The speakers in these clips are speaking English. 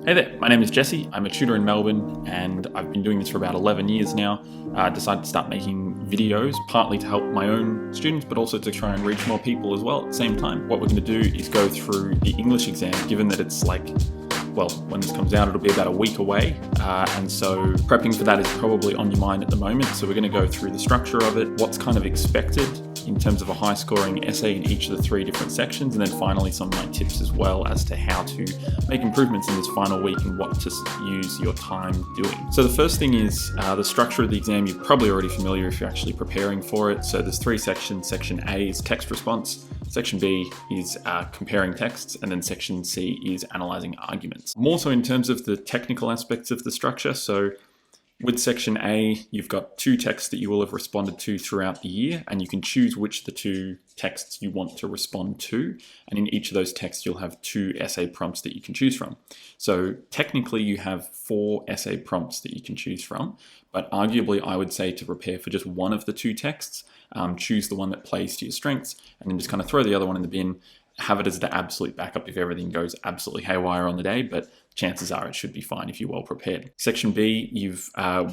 Hey there, my name is Jesse. I'm a tutor in Melbourne and I've been doing this for about 11 years now. I decided to start making videos, partly to help my own students, but also to try and reach more people as well at the same time. What we're going to do is go through the English exam, given that it's when this comes out, it'll be about a week away. And so prepping for that is probably on your mind at the moment. So we're going to go through the structure of it, what's kind of expected in terms of a high scoring essay in each of the 3 different sections. And then finally, some of my tips as well as to how to make improvements in this final week and what to use your time doing. So the first thing is the structure of the exam. You're probably already familiar if you're actually preparing for it. So there's 3 sections. Section A is text response. Section B is comparing texts, and then Section C is analysing arguments. More so in terms of the technical aspects of the structure. So with Section A, you've got 2 texts that you will have responded to throughout the year, and you can choose which of the 2 texts you want to respond to. And in each of those texts, you'll have 2 essay prompts that you can choose from. So technically, you have 4 essay prompts that you can choose from, but arguably, I would say to prepare for just one of the 2 texts, choose the one that plays to your strengths, and then just kind of throw the other one in the bin. Have it as the absolute backup if everything goes absolutely haywire on the day, but chances are it should be fine if you're well prepared. Section B, you've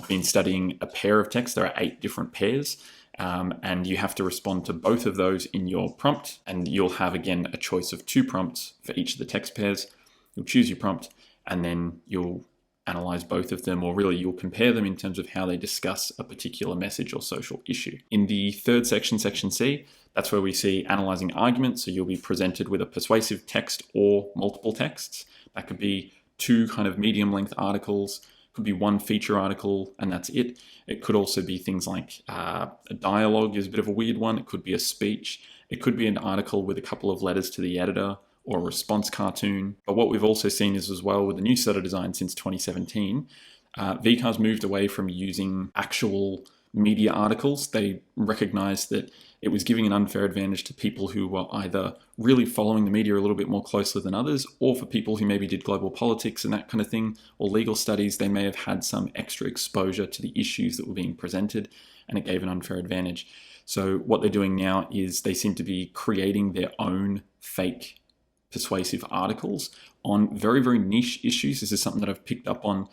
been studying a pair of texts. There are 8 different pairs, and you have to respond to both of those in your prompt, and you'll have, again, a choice of 2 prompts for each of the text pairs. You'll choose your prompt, and then you'll analyze both of them, or really you'll compare them in terms of how they discuss a particular message or social issue. In the 3rd section, Section C, that's where we see analyzing arguments. So you'll be presented with a persuasive text or multiple texts. That could be 2 kind of medium length articles, could be 1 feature article, and that's it. It could also be things like a dialogue is a bit of a weird one. It could be a speech. It could be an article with a couple of letters to the editor, or a response cartoon. But what we've also seen is as well with the new study design since 2017, VCAA's moved away from using actual media articles. They recognized that it was giving an unfair advantage to people who were either really following the media a little bit more closely than others, or for people who maybe did global politics and that kind of thing, or legal studies. They may have had some extra exposure to the issues that were being presented, and it gave an unfair advantage. So what they're doing now is they seem to be creating their own fake persuasive articles on very, very niche issues. This is something that I've picked up on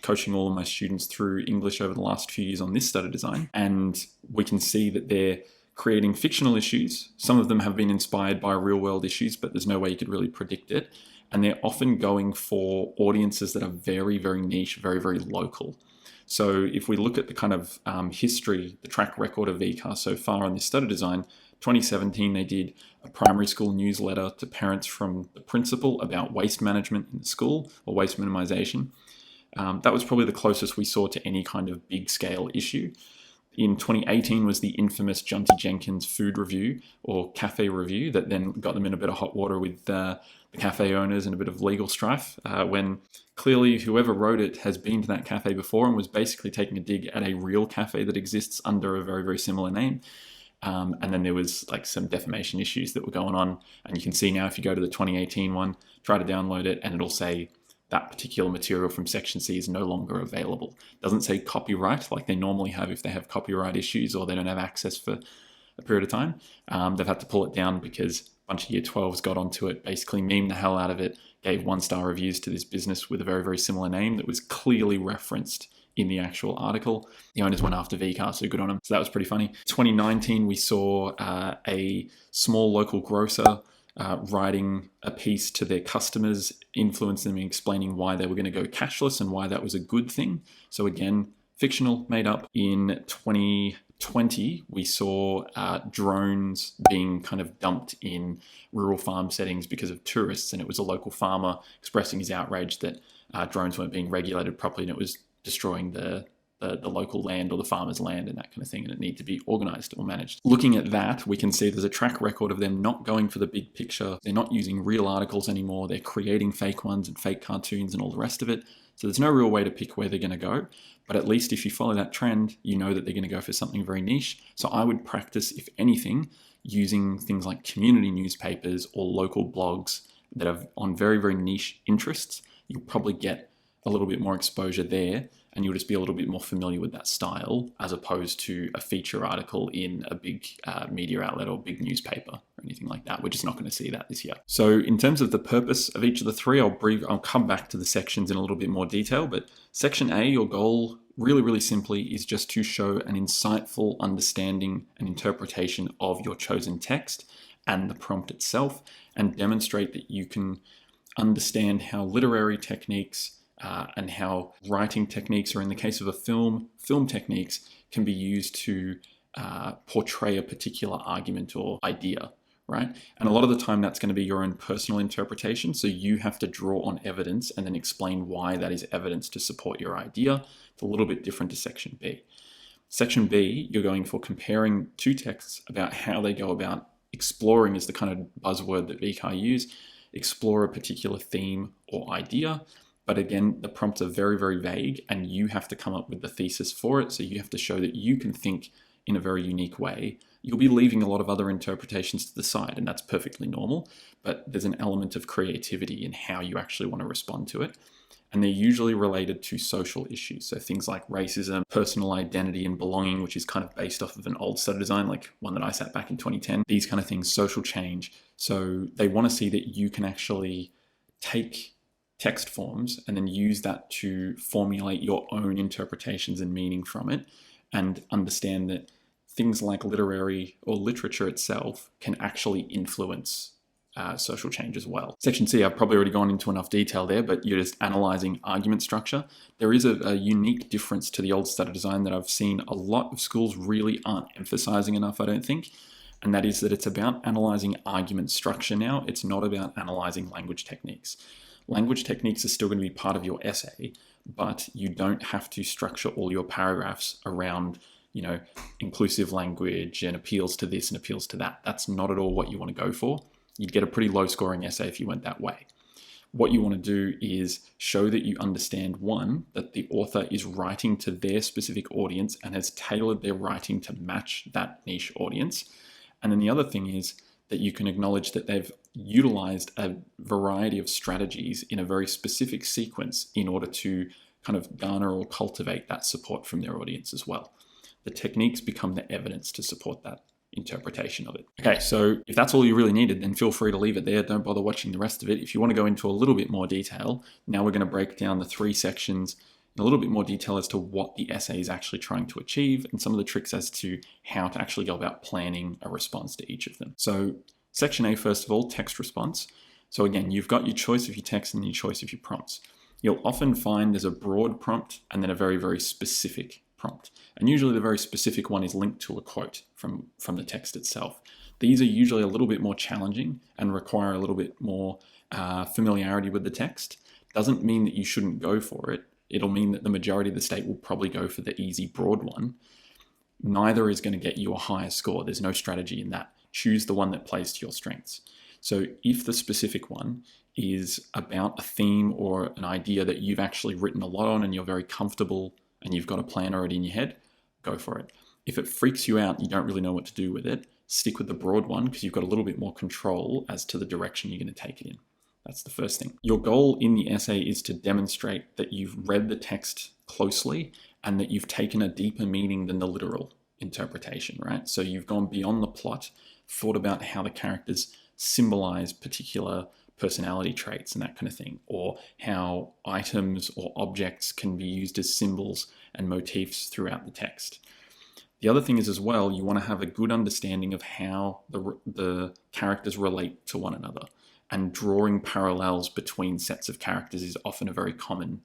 coaching all of my students through English over the last few years on this study design. And we can see that they're creating fictional issues. Some of them have been inspired by real world issues, but there's no way you could really predict it. And they're often going for audiences that are very, very niche, very, very local. So if we look at the kind of history, the track record of VCAA so far on this study design, 2017, they did a primary school newsletter to parents from the principal about waste management in the school, or waste minimization. That was probably the closest we saw to any kind of big scale issue. In 2018 was the infamous Junty Jenkins food review or cafe review that then got them in a bit of hot water with the cafe owners and a bit of legal strife when clearly whoever wrote it has been to that cafe before and was basically taking a dig at a real cafe that exists under a very, very similar name. And then there was some defamation issues that were going on. And you can see now if you go to the 2018 one, try to download it, and it'll say that particular material from Section C is no longer available. It doesn't say copyright like they normally have if they have copyright issues or they don't have access for a period of time. They've had to pull it down because a bunch of Year 12s got onto it, basically memed the hell out of it, gave 1-star reviews to this business with a very, very similar name that was clearly referenced in the actual article. The owners went after VCAA, so good on them. So that was pretty funny. 2019, we saw a small local grocer writing a piece to their customers, influencing them and explaining why they were going to go cashless and why that was a good thing. So again, fictional, made up. In 2020, we saw drones being kind of dumped in rural farm settings because of tourists, and it was a local farmer expressing his outrage that drones weren't being regulated properly, and it was destroying the local land or the farmer's land and that kind of thing, and it needed to be organized or managed. Looking at that, we can see there's a track record of them not going for the big picture. They're not using real articles anymore. They're creating fake ones and fake cartoons and all the rest of it. So there's no real way to pick where they're going to go. But at least if you follow that trend, you know that they're going to go for something very niche. So I would practice, if anything, using things like community newspapers or local blogs that are on very, very niche interests. You'll probably get a little bit more exposure there, and you'll just be a little bit more familiar with that style, as opposed to a feature article in a big media outlet or big newspaper or anything like that. We're just not going to see that this year. So in terms of the purpose of each of the three, I'll come back to the sections in a little bit more detail, but section A, your goal really simply is just to show an insightful understanding and interpretation of your chosen text and the prompt itself, and demonstrate that you can understand how literary techniques and how writing techniques, or in the case of a film techniques, can be used to portray a particular argument or idea, right? And a lot of the time that's going to be your own personal interpretation, so you have to draw on evidence and then explain why that is evidence to support your idea. It's a little bit different to section B. Section B, you're going for comparing two texts about how they go about exploring, is the kind of buzzword that VCAA use, explore a particular theme or idea. But again, the prompts are very vague, and you have to come up with the thesis for it. So you have to show that you can think in a very unique way. You'll be leaving a lot of other interpretations to the side, and that's perfectly normal. But there's an element of creativity in how you actually want to respond to it. And they're usually related to social issues. So things like racism, personal identity and belonging, which is kind of based off of an old study design, like one that I sat back in 2010, these kind of things, social change. So they want to see that you can actually take text forms and then use that to formulate your own interpretations and meaning from it, and understand that things like literary or literature itself can actually influence social change as well. Section C, I've probably already gone into enough detail there, but you're just analyzing argument structure. There is a unique difference to the old study design that I've seen a lot of schools really aren't emphasizing enough, I don't think, and that is that it's about analyzing argument structure now. It's not about analyzing language techniques. Language techniques are still going to be part of your essay, but you don't have to structure all your paragraphs around, inclusive language and appeals to this and appeals to that. That's not at all what you want to go for. You'd get a pretty low scoring essay if you went that way. What you want to do is show that you understand, one, that the author is writing to their specific audience and has tailored their writing to match that niche audience. And then the other thing is that you can acknowledge that they've utilized a variety of strategies in a very specific sequence in order to kind of garner or cultivate that support from their audience as well. The techniques become the evidence to support that interpretation of it. Okay, so if that's all you really needed, then feel free to leave it there. Don't bother watching the rest of it. If you want to go into a little bit more detail, now we're going to break down the three sections in a little bit more detail as to what the essay is actually trying to achieve, and some of the tricks as to how to actually go about planning a response to each of them. So section A, first of all, text response. So again, you've got your choice of your text and your choice of your prompts. You'll often find there's a broad prompt and then a very specific prompt. And usually the very specific one is linked to a quote from the text itself. These are usually a little bit more challenging and require a little bit more familiarity with the text. Doesn't mean that you shouldn't go for it. It'll mean that the majority of the state will probably go for the easy broad one. Neither is going to get you a higher score. There's no strategy in that. Choose the one that plays to your strengths. So if the specific one is about a theme or an idea that you've actually written a lot on and you're very comfortable and you've got a plan already in your head, go for it. If it freaks you out and you don't really know what to do with it, stick with the broad one because you've got a little bit more control as to the direction you're going to take it in. That's the first thing. Your goal in the essay is to demonstrate that you've read the text closely and that you've taken a deeper meaning than the literal interpretation, right? So you've gone beyond the plot, thought about how the characters symbolize particular personality traits and that kind of thing, or how items or objects can be used as symbols and motifs throughout the text. The other thing is as well, you want to have a good understanding of how the characters relate to one another, and drawing parallels between sets of characters is often a very common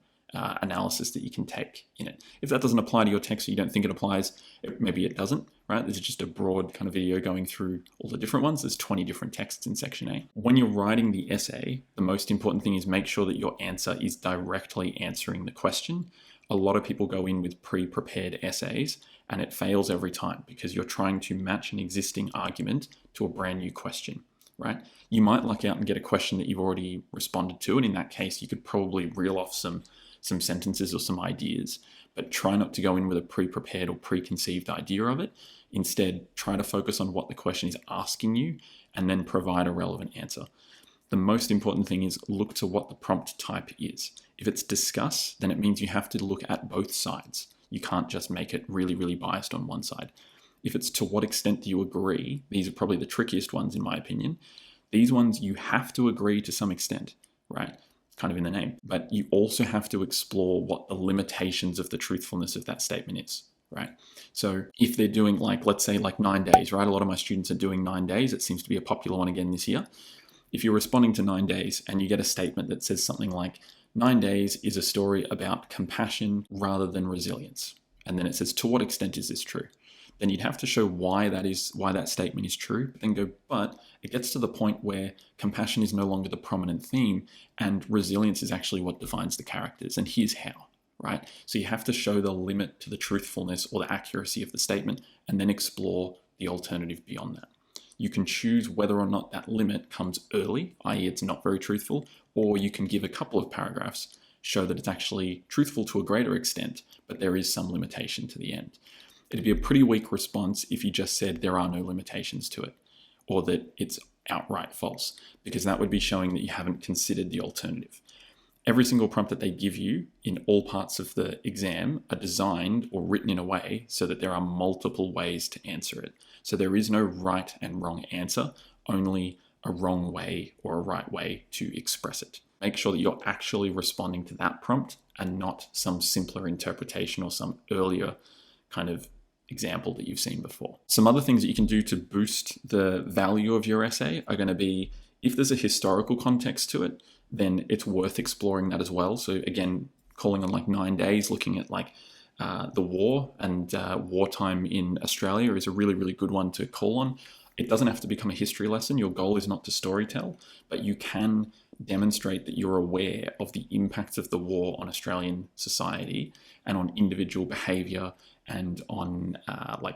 analysis that you can take in it. If that doesn't apply to your text or you don't think it applies, maybe it doesn't, right? This is just a broad kind of video going through all the different ones. There's 20 different texts in section A. When you're writing the essay, the most important thing is make sure that your answer is directly answering the question. A lot of people go in with pre-prepared essays and it fails every time because you're trying to match an existing argument to a brand new question, right? You might luck out and get a question that you've already responded to, and in that case, you could probably reel off some sentences or some ideas, but try not to go in with a pre-prepared or preconceived idea of it. Instead, try to focus on what the question is asking you and then provide a relevant answer. The most important thing is look to what the prompt type is. If it's discuss, then it means you have to look at both sides. You can't just make it really, really biased on one side. If it's to what extent do you agree, these are probably the trickiest ones in my opinion. These ones you have to agree to some extent, right? Kind of in the name. But you also have to explore what the limitations of the truthfulness of that statement is, right? So if they're doing let's say 9 days, right? A lot of my students are doing 9 days. It seems to be a popular one again this year. If you're responding to 9 days and you get a statement that says something like 9 days is a story about compassion rather than resilience, and then it says, to what extent is this true? Then you'd have to show why that statement is true, then go, but it gets to the point where compassion is no longer the prominent theme and resilience is actually what defines the characters, and here's how, right? So you have to show the limit to the truthfulness or the accuracy of the statement and then explore the alternative beyond that. You can choose whether or not that limit comes early, i.e. it's not very truthful, or you can give a couple of paragraphs, show that it's actually truthful to a greater extent, but there is some limitation to the end. It'd be a pretty weak response if you just said there are no limitations to it, or that it's outright false, because that would be showing that you haven't considered the alternative. Every single prompt that they give you in all parts of the exam are designed or written in a way so that there are multiple ways to answer it. So there is no right and wrong answer, only a wrong way or a right way to express it. Make sure that you're actually responding to that prompt and not some simpler interpretation or some earlier kind of example that you've seen before. Some other things that you can do to boost the value of your essay are going to be, if there's a historical context to it, then it's worth exploring that as well. So again, calling on 9 days, looking at the war and wartime in Australia is a really, really good one to call on. It doesn't have to become a history lesson. Your goal is not to storytell, but you can demonstrate that you're aware of the impacts of the war on Australian society and on individual behaviour and on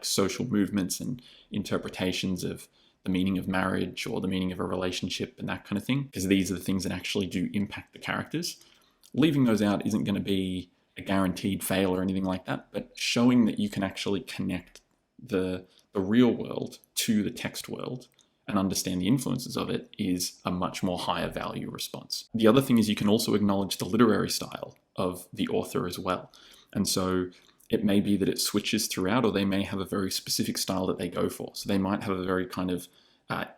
social movements and interpretations of the meaning of marriage or the meaning of a relationship and that kind of thing, because these are the things that actually do impact the characters. Leaving those out isn't going to be a guaranteed fail or anything like that, but showing that you can actually connect the real world to the text world and understand the influences of it is a much more higher value response. The other thing is you can also acknowledge the literary style of the author as well. And so it may be that it switches throughout, or they may have a very specific style that they go for. So they might have a very kind of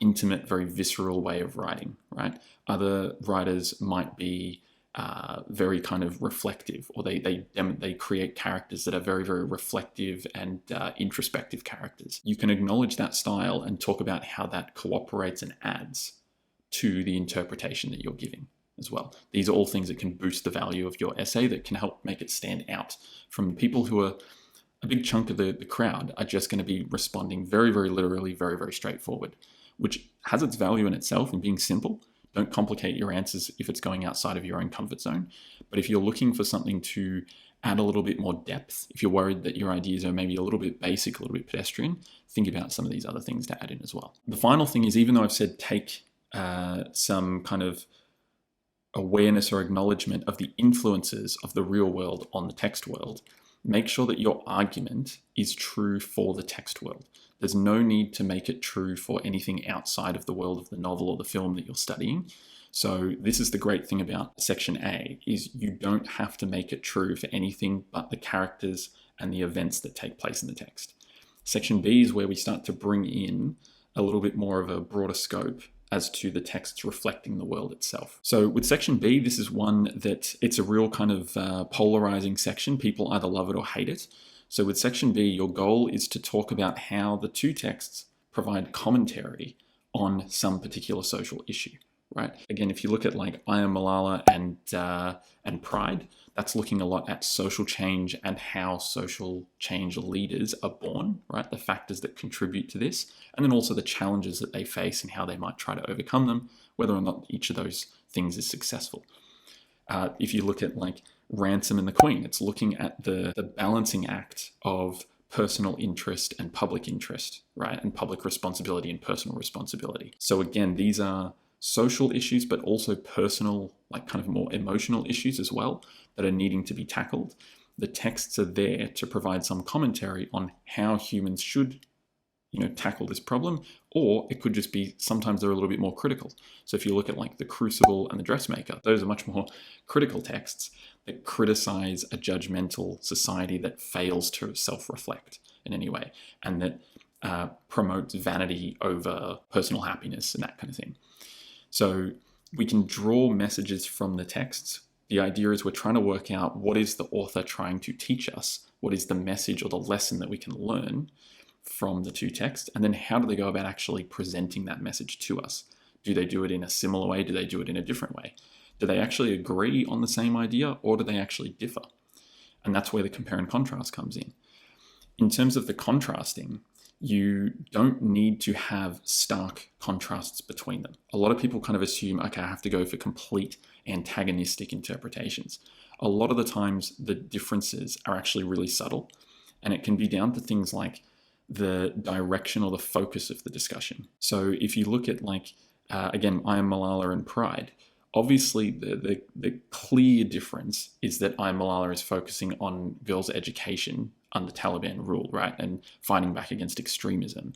intimate, very visceral way of writing, right? Other writers might be very kind of reflective, or they create characters that are very, very reflective and introspective characters. You can acknowledge that style and talk about how that cooperates and adds to the interpretation that you're giving as well. These are all things that can boost the value of your essay, that can help make it stand out from people who are a big chunk of the crowd are just going to be responding very, very literally, very, very straightforward, which has its value in itself in being simple. Don't complicate your answers if it's going outside of your own comfort zone. But if you're looking for something to add a little bit more depth, if you're worried that your ideas are maybe a little bit basic, a little bit pedestrian, think about some of these other things to add in as well. The final thing is, even though I've said take some kind of awareness or acknowledgement of the influences of the real world on the text world, make sure that your argument is true for the text world. There's no need to make it true for anything outside of the world of the novel or the film that you're studying. So this is the great thing about Section A, is you don't have to make it true for anything but the characters and the events that take place in the text. Section B is where we start to bring in a little bit more of a broader scope as to the texts reflecting the world itself. So with Section B, this is one that it's a real kind of polarizing section. People either love it or hate it. So with Section B, your goal is to talk about how the two texts provide commentary on some particular social issue, right? Again, if you look at I Am Malala and Pride, that's looking a lot at social change and how social change leaders are born, right? The factors that contribute to this, and then also the challenges that they face and how they might try to overcome them, whether or not each of those things is successful. If you look at Ransom and the Queen, it's looking at the balancing act of personal interest and public interest, right? And public responsibility and personal responsibility. So again, these are social issues, but also personal, kind of more emotional issues as well that are needing to be tackled. The texts are there to provide some commentary on how humans should tackle this problem, or it could just be sometimes they're a little bit more critical. So if you look at like The Crucible and The Dressmaker, those are much more critical texts that criticize a judgmental society that fails to self-reflect in any way, and that promotes vanity over personal happiness and that kind of thing. So we can draw messages from the texts. The idea is we're trying to work out what is the author trying to teach us, what is the message or the lesson that we can learn from the two texts, and then how do they go about actually presenting that message to us? Do they do it in a similar way? Do they do it in a different way? Do they actually agree on the same idea, or do they actually differ? And that's where the compare and contrast comes in. In terms of the contrasting, you don't need to have stark contrasts between them. A lot of people kind of assume, okay, I have to go for complete antagonistic interpretations. A lot of the times the differences are actually really subtle, and it can be down to things like the direction or the focus of the discussion. So if you look at like, again, I Am Malala and Pride, obviously the clear difference is that I Am Malala is focusing on girls' education under Taliban rule, right, and fighting back against extremism.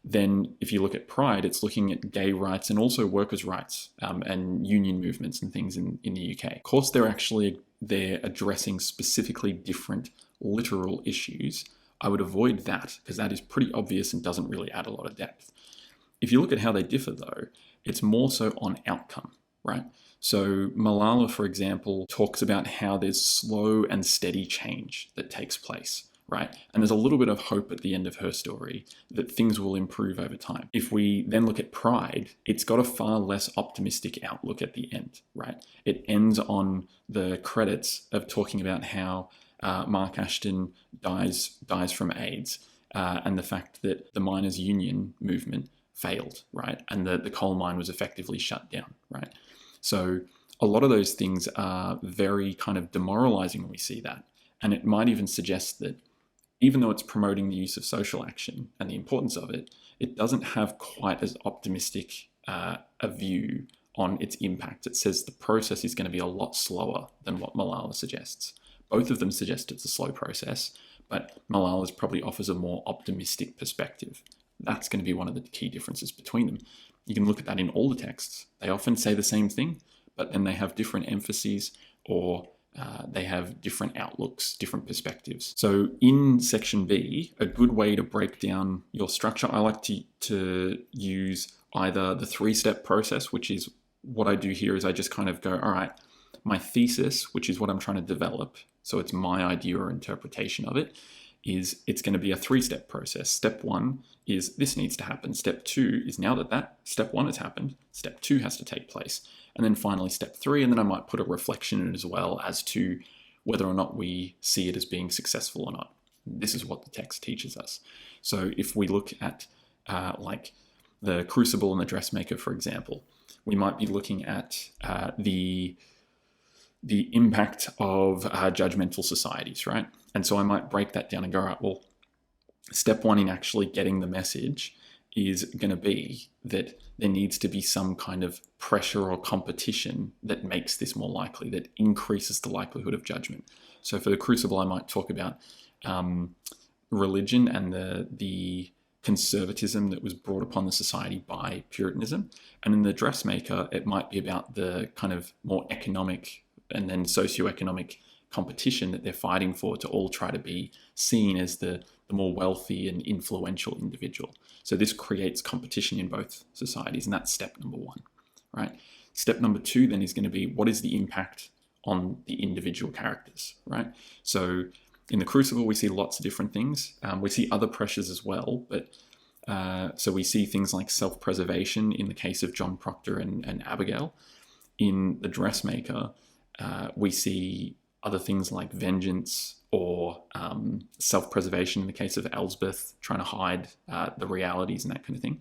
Then if you look at Pride, it's looking at gay rights and also workers' rights and union movements and things in the UK. Of course, they're addressing specifically different literal issues. I would avoid that because that is pretty obvious and doesn't really add a lot of depth. If you look at how they differ though, it's more so on outcome, right? So Malala, for example, talks about how there's slow and steady change that takes place, right? And there's a little bit of hope at the end of her story that things will improve over time. If we then look at Pride, it's got a far less optimistic outlook at the end, right? It ends on the credits of talking about how Mark Ashton dies from AIDS, and the fact that the miners' union movement failed, right? And the coal mine was effectively shut down, right? So a lot of those things are very kind of demoralizing when we see that. And it might even suggest that even though it's promoting the use of social action and the importance of it, it doesn't have quite as optimistic a view on its impact. It says the process is going to be a lot slower than what Malala suggests. Both of them suggest it's a slow process, but Malala's probably offers a more optimistic perspective. That's going to be one of the key differences between them. You can look at that in all the texts. They often say the same thing, but then they have different emphases or they have different outlooks, different perspectives. So in section B, a good way to break down your structure, I like to use either the 3-step process, which is what I do here is I just kind of go, all right, my thesis, which is what I'm trying to develop, so it's my idea or interpretation of it, is it's going to be a 3-step process. Step 1 is this needs to happen. Step 2 is now that step 1 has happened, step 2 has to take place. And then finally step 3, and then I might put a reflection in it as well as to whether or not we see it as being successful or not. This is what the text teaches us. So if we look at like The Crucible and The Dressmaker, for example, we might be looking at the impact of judgmental societies, right? And so I might break that down and go, all right, well, step 1 in actually getting the message is going to be that there needs to be some kind of pressure or competition that makes this more likely, that increases the likelihood of judgment. So for The Crucible, I might talk about religion and the conservatism that was brought upon the society by Puritanism. And in The Dressmaker, it might be about the kind of more economic and then socioeconomic competition that they're fighting for to all try to be seen as the more wealthy and influential individual. So this creates competition in both societies, and that's step number 1, right? Step number 2 then is going to be, what is the impact on the individual characters, right? So in The Crucible, we see lots of different things. We see other pressures as well, but so we see things like self-preservation in the case of John Proctor and Abigail. In The Dressmaker, we see other things like vengeance or self-preservation in the case of Elsbeth, trying to hide the realities and that kind of thing.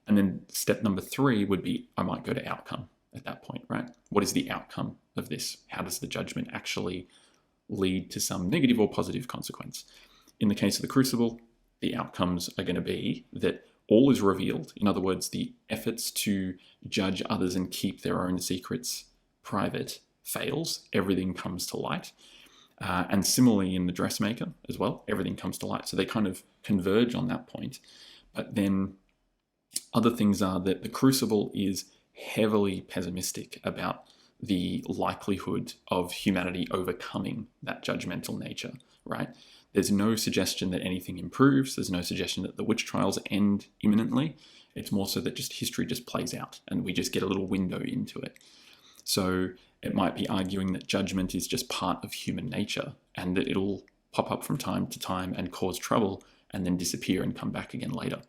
And then step number 3 would be, I might go to outcome at that point, right? What is the outcome of this? How does the judgment actually lead to some negative or positive consequence? In the case of The Crucible, the outcomes are going to be that all is revealed. In other words, the efforts to judge others and keep their own secrets private fails. Everything comes to light. And similarly in The Dressmaker as well, everything comes to light. So they kind of converge on that point. But then other things are that the Crucible is heavily pessimistic about the likelihood of humanity overcoming that judgmental nature, right? There's no suggestion that anything improves. There's no suggestion that the witch trials end imminently. It's more so that just history just plays out and we just get a little window into it. So it might be arguing that judgment is just part of human nature and that it'll pop up from time to time and cause trouble and then disappear and come back again later.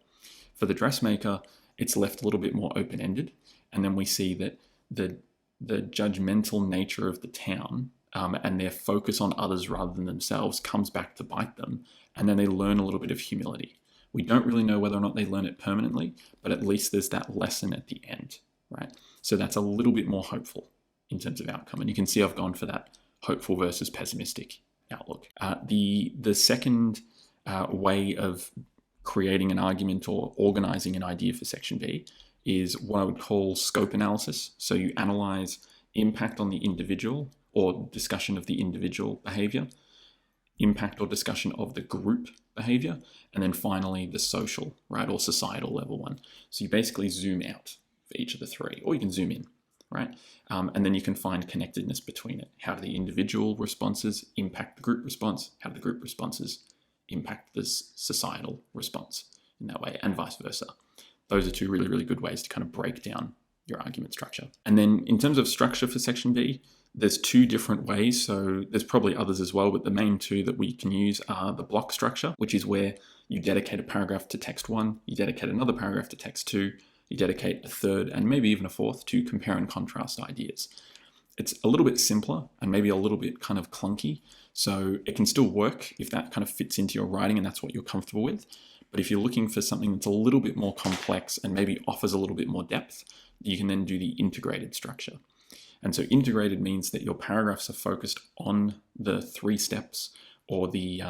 For the dressmaker, it's left a little bit more open-ended. And then we see that the judgmental nature of the town and their focus on others rather than themselves comes back to bite them. And then they learn a little bit of humility. We don't really know whether or not they learn it permanently, but at least there's that lesson at the end, right? So that's a little bit more hopeful in terms of outcome. And you can see I've gone for that hopeful versus pessimistic outlook. The second way of creating an argument or organizing an idea for section B is what I would call scope analysis. So you analyze impact on the individual or discussion of the individual behavior, impact or discussion of the group behavior, and then finally the social, right, or societal level one. So you basically zoom out for each of the three, or you can zoom in, right? And then you can find connectedness between it. How do the individual responses impact the group response? How do the group responses impact the societal response in that way, and vice versa? Those are two really, really good ways to kind of break down your argument structure. And then in terms of structure for section B, there's two different ways. So there's probably others as well, but the main two that we can use are the block structure, which is where you dedicate a paragraph to text 1, you dedicate another paragraph to text 2, you dedicate a third and maybe even a fourth to compare and contrast ideas. It's a little bit simpler and maybe a little bit kind of clunky. So it can still work if that kind of fits into your writing and that's what you're comfortable with. But if you're looking for something that's a little bit more complex and maybe offers a little bit more depth, you can then do the integrated structure. And so integrated means that your paragraphs are focused on the 3 steps or the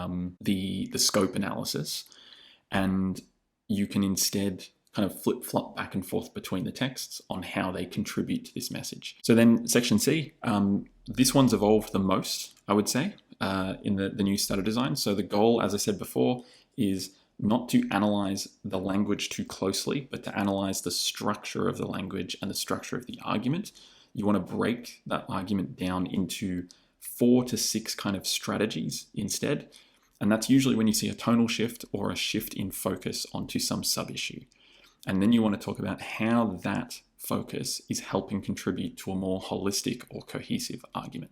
scope analysis, and you can instead kind of flip-flop back and forth between the texts on how they contribute to this message. So then section C, this one's evolved the most, I would say, in the new starter design. So the goal, as I said before, is not to analyze the language too closely, but to analyze the structure of the language and the structure of the argument. You want to break that argument down into 4 to 6 kind of strategies instead. And that's usually when you see a tonal shift or a shift in focus onto some sub-issue. And then you want to talk about how that focus is helping contribute to a more holistic or cohesive argument.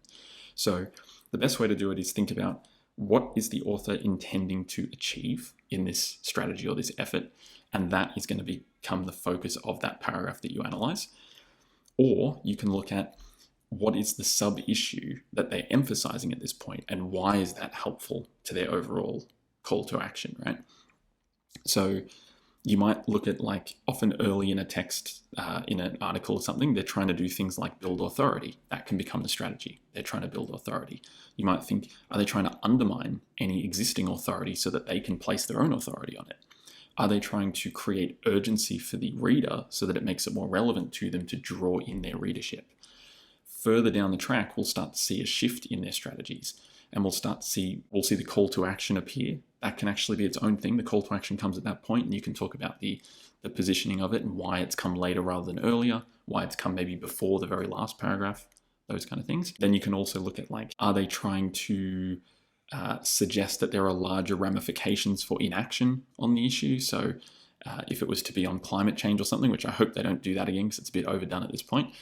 So the best way to do it is think about what is the author intending to achieve in this strategy or this effort, and that is going to become the focus of that paragraph that you analyze. Or you can look at what is the sub-issue that they're emphasizing at this point, and why is that helpful to their overall call to action, right? So you might look at, like, often early in a text, in an article or something, they're trying to do things like build authority. That can become the strategy. They're trying to build authority. You might think, are they trying to undermine any existing authority so that they can place their own authority on it? Are they trying to create urgency for the reader so that it makes it more relevant to them to draw in their readership? Further down the track, we'll start to see a shift in their strategies, and we'll see the call to action appear. That can actually be its own thing. The call to action comes at that point, and you can talk about the positioning of it and why it's come later rather than earlier, why it's come maybe before the very last paragraph, those kind of things. Then you can also look at, like, are they trying to suggest that there are larger ramifications for inaction on the issue? So if it was to be on climate change or something, which I hope they don't do that again because it's a bit overdone at this point,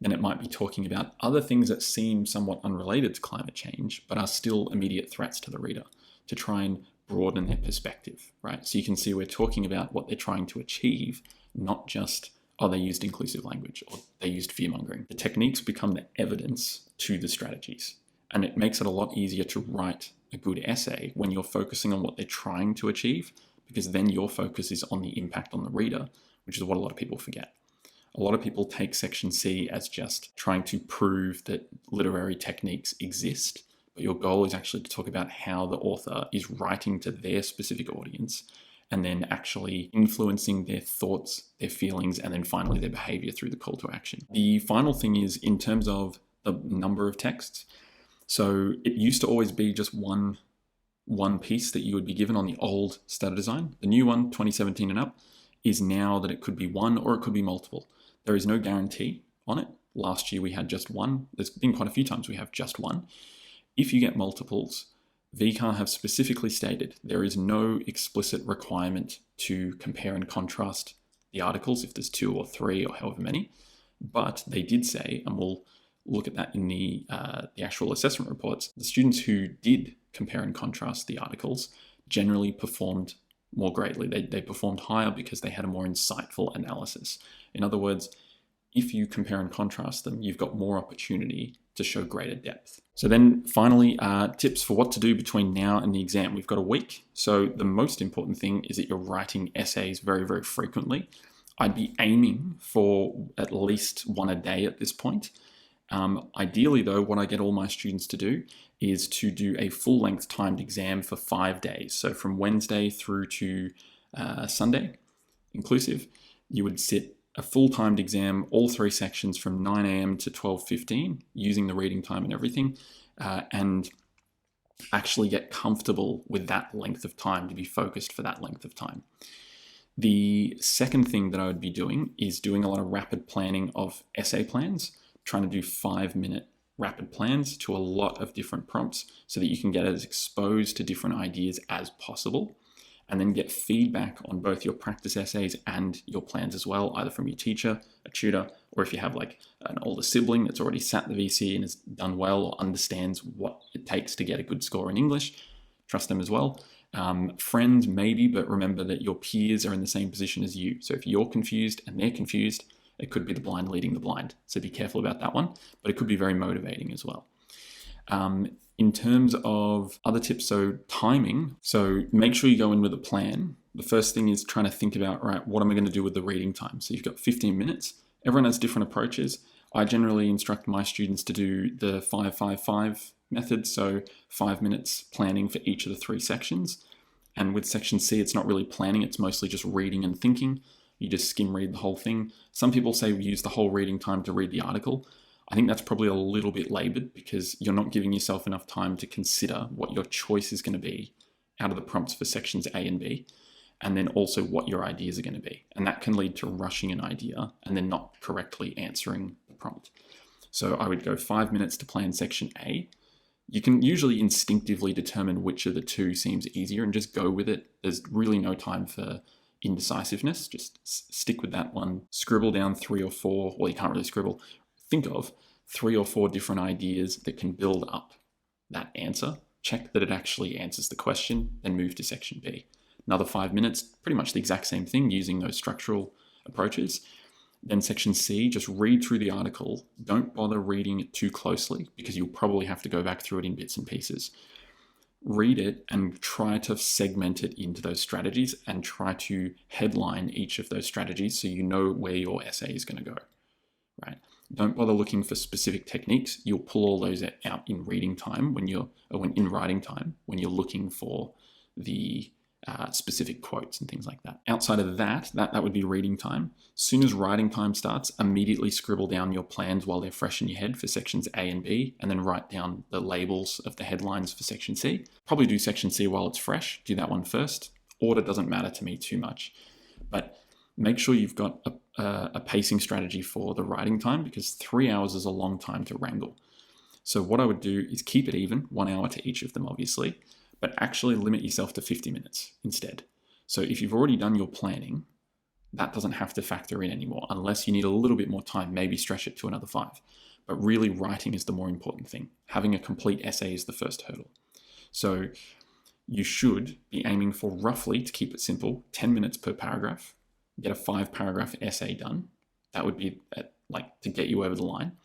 then it might be talking about other things that seem somewhat unrelated to climate change, but are still immediate threats to the reader, to try and broaden their perspective, right? So you can see we're talking about what they're trying to achieve, not just, oh, they used inclusive language or they used fear-mongering. The techniques become the evidence to the strategies, and it makes it a lot easier to write a good essay when you're focusing on what they're trying to achieve, because then your focus is on the impact on the reader, which is what a lot of people forget. A lot of people take section C as just trying to prove that literary techniques exist, but your goal is actually to talk about how the author is writing to their specific audience and then actually influencing their thoughts, their feelings, and then finally their behavior through the call to action. The final thing is in terms of the number of texts. So it used to always be just one one piece that you would be given on the old study design. The new one, 2017 and up, is now that it could be one or it could be multiple. There is no guarantee on it. Last year we had just one. There's been quite a few times we have just one. If you get multiples, VCAA have specifically stated there is no explicit requirement to compare and contrast the articles if there's 2 or 3 or however many, but they did say, and we'll look at that in the actual assessment reports, the students who did compare and contrast the articles generally performed more greatly. They performed higher because they had a more insightful analysis. In other words, if you compare and contrast them, you've got more opportunity to show greater depth. So then finally, tips for what to do between now and the exam. We've got a week. So the most important thing is that you're writing essays very, very frequently. I'd be aiming for at least one a day at this point. Ideally though, what I get all my students to do is to do a full-length timed exam for 5 days. So from Wednesday through to Sunday inclusive, you would sit a full-timed exam, all 3 sections from 9 a.m. to 12:15, using the reading time and everything, and actually get comfortable with that length of time, to be focused for that length of time. The second thing that I would be doing is doing a lot of rapid planning of essay plans, trying to do 5-minute rapid plans to a lot of different prompts so that you can get as exposed to different ideas as possible, and then get feedback on both your practice essays and your plans as well, either from your teacher, a tutor, or if you have like an older sibling that's already sat the VCE and has done well or understands what it takes to get a good score in English, trust them as well. Friends maybe, but remember that your peers are in the same position as you. So if you're confused and they're confused, it could be the blind leading the blind. So be careful about that one, but it could be very motivating as well. In terms of other tips, so timing, so make sure you go in with a plan. The first thing is trying to think about, right, what am I going to do with the reading time? So you've got 15 minutes. Everyone has different approaches. I generally instruct my students to do the 5-5-5 method, so 5 minutes planning for each of the 3 sections. And with section C, it's not really planning, it's mostly just reading and thinking. You just skim read the whole thing. Some people say we use the whole reading time to read the article. I think that's probably a little bit labored because you're not giving yourself enough time to consider what your choice is going to be out of the prompts for sections A and B, and then also what your ideas are going to be. And that can lead to rushing an idea and then not correctly answering the prompt. So I would go 5 minutes to plan section A. You can usually instinctively determine which of the 2 seems easier and just go with it. There's really no time for indecisiveness. Just stick with that one. Scribble down 3 or 4, well, you can't really scribble. Think of 3 or 4 different ideas that can build up that answer. Check that it actually answers the question, then move to section B. Another 5 minutes, pretty much the exact same thing using those structural approaches. Then section C, just read through the article. Don't bother reading it too closely because you'll probably have to go back through it in bits and pieces. Read it and try to segment it into those strategies and try to headline each of those strategies so you know where your essay is going to go, right? Don't bother looking for specific techniques. You'll pull all those out in reading time in writing time when you're looking for the specific quotes and things like that. Outside of that would be reading time. As soon as writing time starts, immediately scribble down your plans while they're fresh in your head for sections A and B, and then write down the labels of the headlines for section C. Probably do section C while it's fresh. Do that one first. Order doesn't matter to me too much, but make sure you've got a pacing strategy for the writing time because 3 hours is a long time to wrangle. So what I would do is keep it even, 1 hour to each of them, obviously, but actually limit yourself to 50 minutes instead. So if you've already done your planning, that doesn't have to factor in anymore unless you need a little bit more time, maybe stretch it to another 5. But really writing is the more important thing. Having a complete essay is the first hurdle. So you should be aiming for roughly, to keep it simple, 10 minutes per paragraph. Get a 5-paragraph essay done. That would be to get you over the line.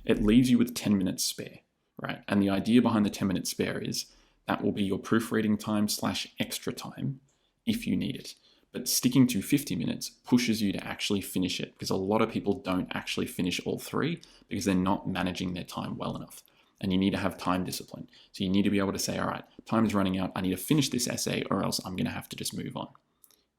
It leaves you with 10 minutes spare, right? And the idea behind the 10-minute spare is that will be your proofreading time / extra time if you need it. But sticking to 50 minutes pushes you to actually finish it because a lot of people don't actually finish all 3 because they're not managing their time well enough. And you need to have time discipline. So you need to be able to say, all right, time is running out. I need to finish this essay or else I'm going to have to just move on,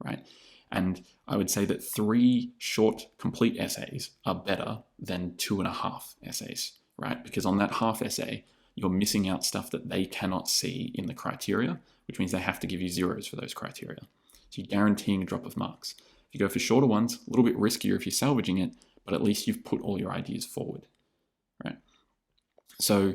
right? And I would say that 3 short, complete essays are better than 2.5 essays, right? Because on that half essay, you're missing out stuff that they cannot see in the criteria, which means they have to give you zeros for those criteria. So you're guaranteeing a drop of marks. If you go for shorter ones, a little bit riskier if you're salvaging it, but at least you've put all your ideas forward, right? So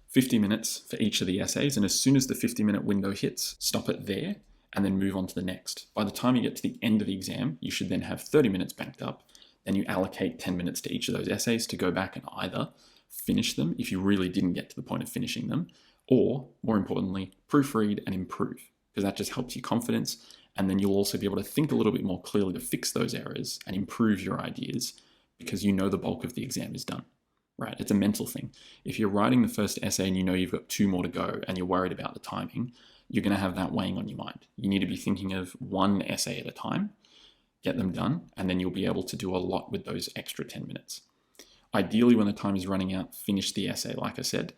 50 minutes for each of the essays, and as soon as the 50-minute window hits, stop it there and then move on to the next. By the time you get to the end of the exam, you should then have 30 minutes banked up. Then you allocate 10 minutes to each of those essays to go back and either finish them if you really didn't get to the point of finishing them, or more importantly, proofread and improve, because that just helps you confidence. And then you'll also be able to think a little bit more clearly to fix those errors and improve your ideas because you know the bulk of the exam is done, right? It's a mental thing. If you're writing the first essay and you know you've got 2 more to go and you're worried about the timing, you're going to have that weighing on your mind. You need to be thinking of one essay at a time, get them done, and then you'll be able to do a lot with those extra 10 minutes. Ideally, when the time is running out, finish the essay, like I said.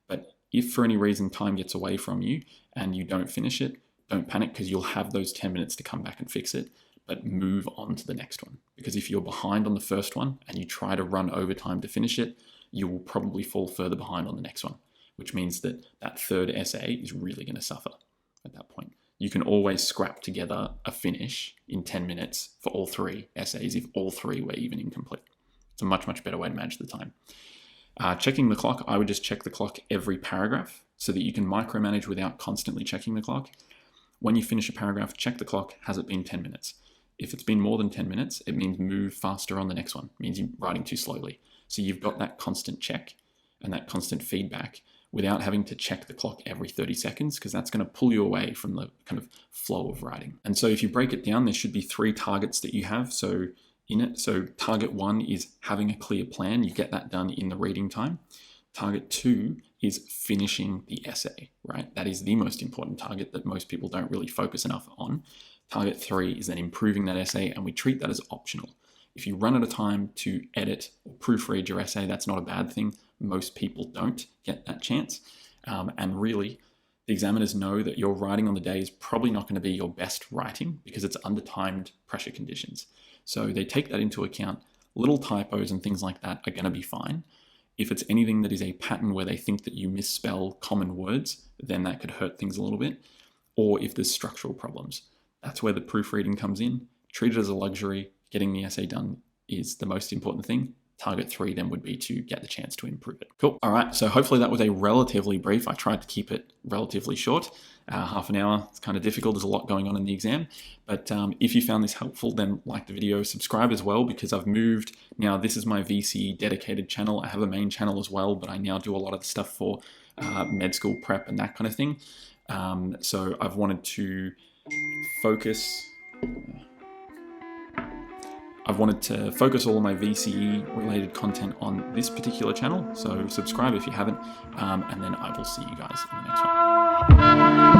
But if for any reason time gets away from you and you don't finish it, don't panic, because you'll have those 10 minutes to come back and fix it, but move on to the next one. Because if you're behind on the first one and you try to run overtime to finish it, you will probably fall further behind on the next one, which means that that third essay is really going to suffer at that point. You can always scrap together a finish in 10 minutes for all 3 essays if all 3 were even incomplete. It's a much, much better way to manage the time. Checking the clock, I would just check the clock every paragraph so that you can micromanage without constantly checking the clock. When you finish a paragraph, check the clock. Has it been 10 minutes? If it's been more than 10 minutes, it means move faster on the next one. It means you're writing too slowly. So you've got that constant check and that constant feedback without having to check the clock every 30 seconds, because that's going to pull you away from the kind of flow of writing. And so if you break it down, there should be 3 targets that you have. So target 1 is having a clear plan. You get that done in the reading time. Target 2 is finishing the essay, right? That is the most important target that most people don't really focus enough on. Target 3 is then improving that essay, and we treat that as optional. If you run out of time to edit or proofread your essay, that's not a bad thing. Most people don't get that chance. And really, the examiners know that your writing on the day is probably not going to be your best writing because it's under timed pressure conditions. So they take that into account. Little typos and things like that are going to be fine. If it's anything that is a pattern where they think that you misspell common words, then that could hurt things a little bit. Or if there's structural problems, that's where the proofreading comes in. Treat it as a luxury. Getting the essay done is the most important thing. Target 3 then would be to get the chance to improve it. Cool. All right. So hopefully that was a relatively brief. I tried to keep it relatively short. Half an hour. It's kind of difficult. There's a lot going on in the exam. But if you found this helpful, then like the video, subscribe as well, because I've moved. Now this is my VCE dedicated channel. I have a main channel as well, but I now do a lot of the stuff for med school prep and that kind of thing. So I've wanted to focus all of my VCE related content on this particular channel. So subscribe if you haven't, and then I will see you guys in the next one.